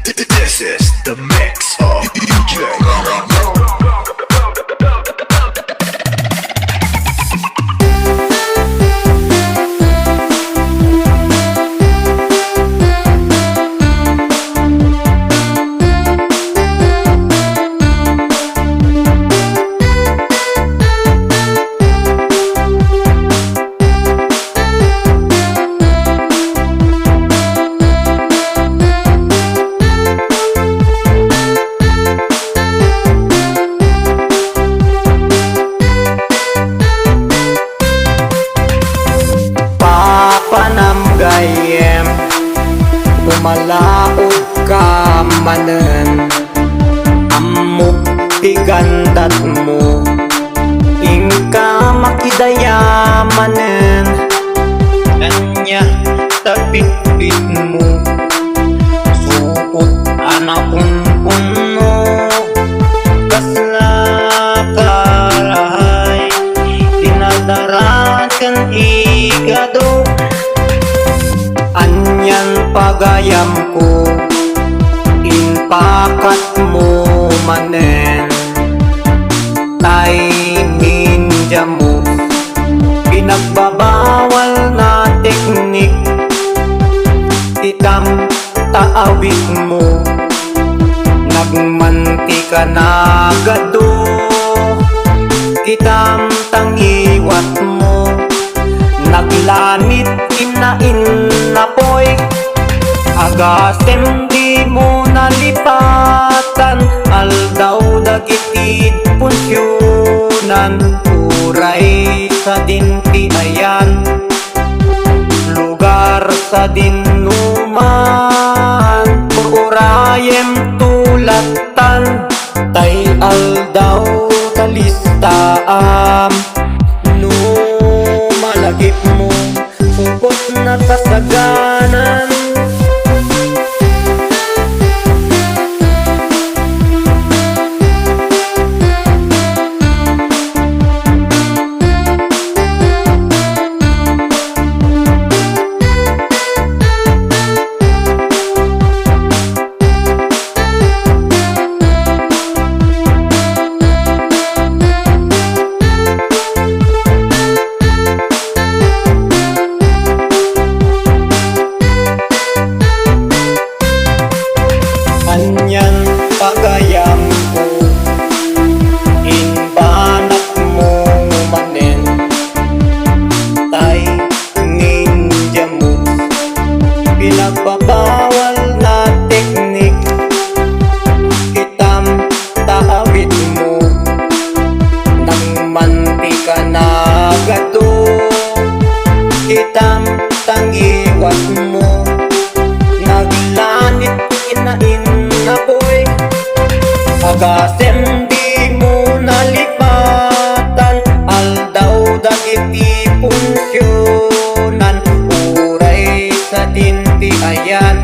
This is the mix of DJ Romeo. Gayem umalaog ka manen amok tigandat mo ingka makidayamanen kanya tapit-pit mo suot anakon puno kasla karahay tinadarakan igado anyan pagayam ko inpakat mo manen tay ninja mo pinagbabawal na teknik itam taawit mo nagmantika na gado itam tangiwat mo naglanit inapoy agasem di mo nalipatan aldaw dagitid punsyonan uray sa dinti ayan lugar sa dinuman urayem tulatan tay aldaw talistaam no malagip mo supot na kasaganan anyan pagayam ko inbanak mo manen tay ninja mo pinagbabawal na teknik kitam taawit mo nang mantika na gado kitam tangiwat mo naglanit inapoy agasem di mo nalipatan aldaw dagiti punsyonan uray sa dinti ayan